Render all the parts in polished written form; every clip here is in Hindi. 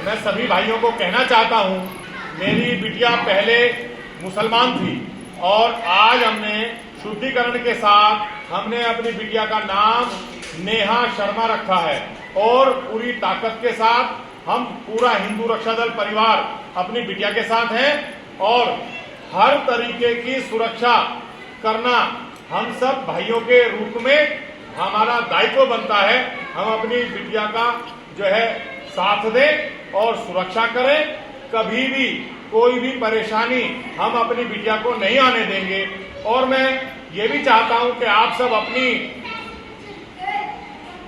मैं सभी भाइयों को कहना चाहता हूं, मेरी बिटिया पहले मुसलमान थी और आज हमने शुद्धिकरण के साथ हमने अपनी बिटिया का नाम नेहा शर्मा रखा है और पूरी ताकत के साथ हम पूरा हिंदू रक्षा दल परिवार अपनी बिटिया के साथ हैं और हर तरीके की सुरक्षा करना हम सब भाइयों के रूप में हमारा दायित्व बनता है। हम अपनी बिटिया का जो है साथ दें और सुरक्षा करें। कभी भी कोई भी परेशानी हम अपनी बिटिया को नहीं आने देंगे। और मैं ये भी चाहता हूं कि आप सब अपनी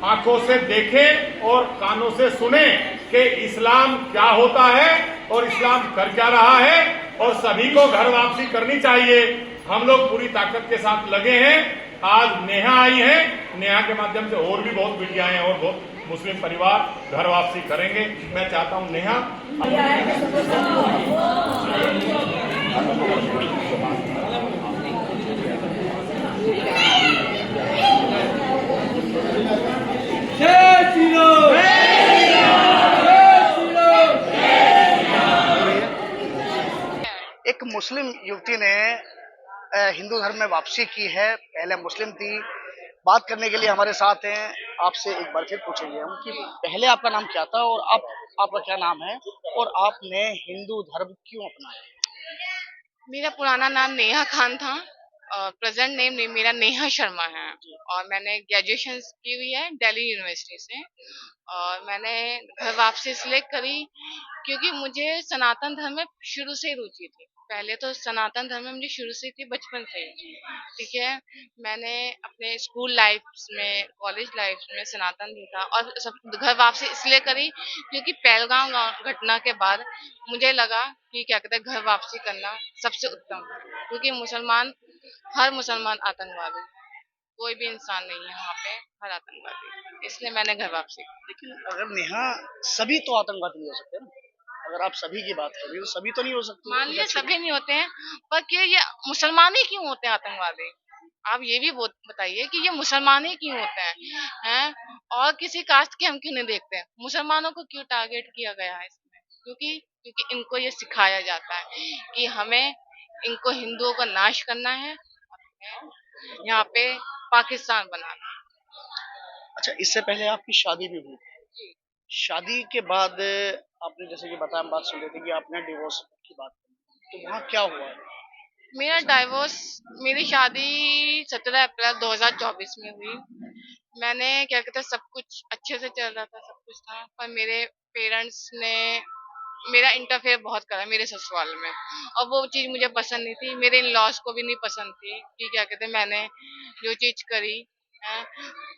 आंखों से देखें और कानों से सुने कि इस्लाम क्या होता है और इस्लाम कर क्या रहा है और सभी को घर वापसी करनी चाहिए। हम लोग पूरी ताकत के साथ लगे हैं। आज नेहा आई है, नेहा के माध्यम से और भी बहुत बिटियाएं और बहुत मुस्लिम परिवार घर वापसी करेंगे। मैं चाहता हूं नेहा एक मुस्लिम युवती ने हिंदू धर्म में वापसी की है। पहले मुस्लिम थी। बात करने के लिए हमारे साथ हैं। आपसे एक बार फिर पूछेंगे हम कि पहले आपका नाम क्या था और अब आपका क्या नाम है और आपने हिंदू धर्म क्यों अपनाया? मेरा पुराना नाम नेहा खान था और प्रेजेंट नेम मेरा नेहा शर्मा है और मैंने ग्रेजुएशन की हुई है दिल्ली यूनिवर्सिटी से। और मैंने घर वापसी इसलिए करी क्योंकि मुझे सनातन धर्म में शुरू से ही रुचि थी। पहले तो सनातन धर्म में मुझे शुरू से थी, बचपन से ही। ठीक है, मैंने अपने स्कूल लाइफ में, कॉलेज लाइफ में सनातन देखा और सब घर वापसी इसलिए करी क्योंकि पहलगाम घटना के बाद मुझे लगा कि क्या कहते हैं घर वापसी करना सबसे उत्तम है। क्योंकि हर मुसलमान आतंकवादी है, कोई भी इंसान नहीं है वहाँ पे, हर आतंकवादी। इसलिए मैंने घर वापसी की। लेकिन अगर नेहा सभी तो आतंकवादी नहीं हो सकते ना। अगर आप सभी की बात कर रही हो सभी तो नहीं हो सकते। मान लीजिए सभी नहीं होते हैं, पर क्या ये मुसलमान ही क्यों होते हैं आतंकवादी? आप ये भी बताइए कि ये मुसलमान ही क्यों होते हैं और किसी कास्ट के हम क्यों नहीं देखते हैं? मुसलमानों को क्यों टारगेट किया गया है इसमें? क्योंकि इनको ये सिखाया जाता है कि हमें इनको हिंदुओं का नाश करना है, यहाँ पे पाकिस्तान बनाना। अच्छा, इससे पहले आपकी शादी भी हुई। जी। शादी के बाद आपने जैसे कि बताया, हम बात सुन रहे थे कि आपने डिवोर्स की बात की, तो वहाँ क्या हुआ? मेरा डाइवोर्स मेरी शादी 17 अप्रैल 2024 में हुई। मैंने क्या कहते हैं सब कुछ अच्छे से चल रहा था, सब कुछ था, पर मेरे पेरेंट्स ने मेरा इंटरफेयर बहुत करा मेरे ससुराल में और वो चीज़ मुझे पसंद नहीं थी। मेरे इन लॉज को भी नहीं पसंद थी कि क्या कहते हैं मैंने जो चीज़ करी है।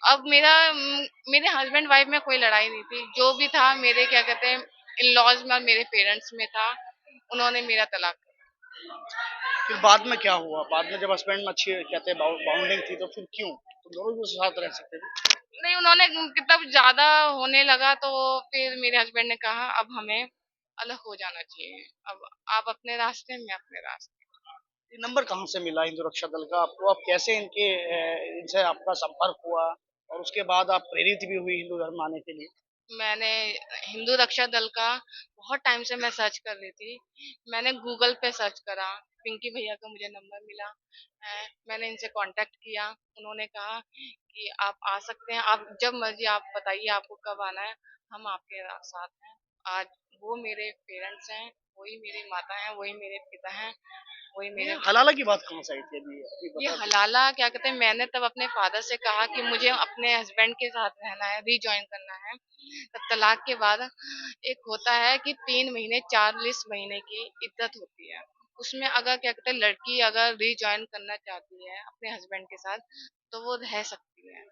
अब मेरे हस्बैंड वाइफ में कोई लड़ाई नहीं थी, जो भी था मेरे क्या कहते हैं इन लॉज में और मेरे पेरेंट्स में था। उन्होंने मेरा तलाक कर फिर बाद में क्या हुआ? बाद में जब हस्बैंड में अच्छी कहते हैं बाउंडिंग थी, तो फिर क्यों तुम दोनों भी साथ रह सकते थे? नहीं, उन्होंने तब ज्यादा होने लगा तो फिर मेरे हस्बैंड ने कहा अब हमें अलग हो जाना चाहिए। अब आप अपने रास्ते में अपने रास्ते। ये नंबर कहाँ से मिला हिंदू रक्षा दल का आपको? आप कैसे इनसे आपका संपर्क हुआ और उसके बाद आप प्रेरित भी हुई हिंदू धर्म आने के लिए? मैंने हिंदू रक्षा दल का बहुत टाइम से मैं सर्च कर रही थी। मैंने गूगल पे सर्च करा, पिंकी भैया का मुझे नंबर मिला। मैंने इनसे कांटेक्ट किया। उन्होंने कहा कि आप आ सकते हैं, आप जब मर्जी आप बताइए आपको कब आना है, हम आपके साथ हैं। आज वो मेरे पेरेंट्स हैं, वही मेरी माता हैं, वही मेरे पिता हैं, वही ये मेरे। हलाला की बात कहाँ से आई थी? अभी अभी ये बता दो। हलाला क्या कहते हैं, मैंने तब अपने फादर से कहा कि मुझे अपने हस्बैंड के साथ रहना है, रीजॉइन करना है। तब तलाक के बाद एक होता है कि 3 महीने 40 महीने की इद्दत होती है। उसमें अगर क्या कहते हैं लड़की अगर रीजॉइन करना चाहती है अपने हस्बैंड के साथ तो वो रह सकती है।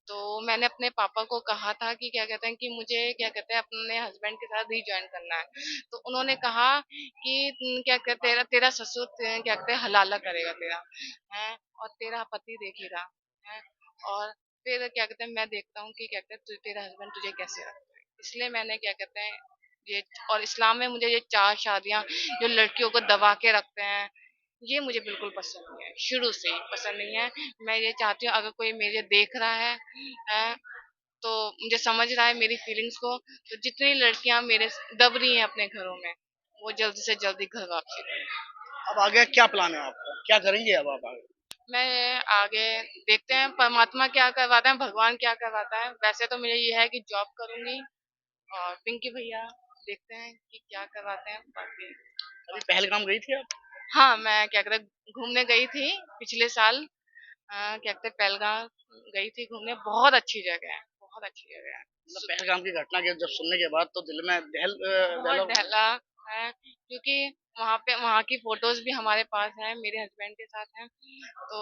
तो मैंने अपने पापा को कहा था कि क्या कहते हैं कि मुझे क्या कहते हैं अपने हस्बैंड के साथ रीजॉइन करना है। तो उन्होंने कहा कि क्या कहते हैं तेरा ससुर क्या कहते हैं हलाला करेगा तेरा है और तेरा पति देखेगा है। और फिर क्या कहते हैं मैं देखता हूँ कि क्या कहते हैं तेरा हस्बैंड तुझे कैसे रखता है। इसलिए मैंने क्या कहते हैं ये, और इस्लाम में मुझे ये 4 शादियां जो लड़कियों को दबा के रखते हैं ये मुझे बिल्कुल पसंद नहीं है, शुरू से ही पसंद नहीं है। मैं ये चाहती हूँ अगर कोई मुझे देख रहा है तो मुझे समझ रहा है मेरी फीलिंग्स को। तो जितनी लड़कियां मेरे दब रही हैं अपने घरों में, वो जल्दी से जल्दी घर वापसी करें। अब आगे क्या प्लान है आपका, क्या करेंगे अब आप आगे? मैं आगे देखते हैं परमात्मा क्या करवाता है, भगवान क्या करवाता है। वैसे तो मुझे ये है कि जॉब करूंगी, और पिंकी भैया देखते हैं कि क्या करवाते हैं बाकी। अभी पहलगाम गई थी आप? हाँ, मैं क्या कहते हैं घूमने गई थी पिछले साल। क्या कहते हैं पहलगाम गई थी घूमने। बहुत अच्छी जगह है, बहुत अच्छी जगह है। मतलब पहलगाम की घटना के जब सुनने के बाद तो दिल में बहुत दहला है, क्योंकि वहाँ की फोटोज भी हमारे पास है, मेरे हस्बैंड के साथ हैं। तो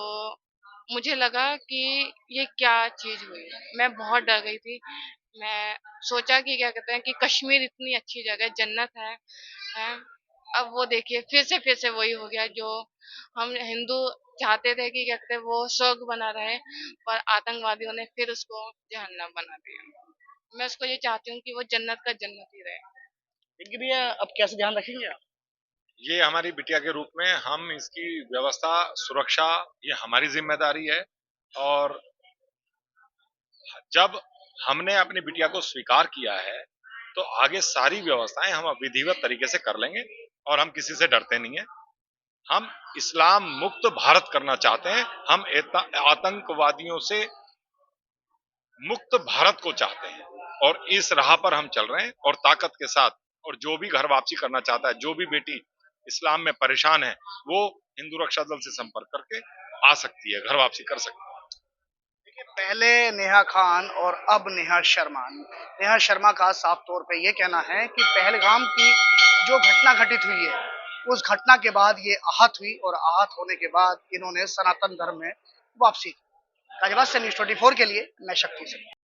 मुझे लगा कि ये क्या चीज हुई। मैं बहुत डर गई थी। मैं सोचा कि क्या कहते हैं कि कश्मीर इतनी अच्छी जगह, जन्नत है। अब वो देखिए फिर से वही हो गया जो हम हिंदू चाहते थे कि क्या कहते हैं वो स्वर्ग बना रहे, पर आतंकवादियों ने फिर उसको जहन्नम बना दिया। मैं उसको ये चाहती हूँ कि वो जन्नत का जन्नत ही रहे। पिंकी भैया अब कैसे ध्यान रखेंगे आप? ये हमारी बिटिया के रूप में हम इसकी व्यवस्था, सुरक्षा, ये हमारी जिम्मेदारी है। और जब हमने अपनी बिटिया को स्वीकार किया है, तो आगे सारी व्यवस्थाएं हम विधिवत तरीके से कर लेंगे, और हम किसी से डरते नहीं है। हम इस्लाम मुक्त भारत करना चाहते हैं। हम आतंकवादियों से मुक्त भारत को चाहते हैं, और इस राह पर हम चल रहे हैं और ताकत के साथ। और जो भी घर वापसी करना चाहता है, जो भी बेटी इस्लाम में परेशान है, वो हिंदू रक्षा दल से संपर्क करके आ सकती है, घर वापसी कर सकती है। देखिए, पहले नेहा खान और अब नेहा शर्मा। नेहा शर्मा का साफ तौर पे ये कहना है कि पहलगाम की जो घटना घटित हुई है, उस घटना के बाद ये आहत हुई और आहत होने के बाद इन्होंने सनातन धर्म में वापसी की। गाजियाबाद से न्यूज़ 24 के लिए मैं शक्ति सिंह।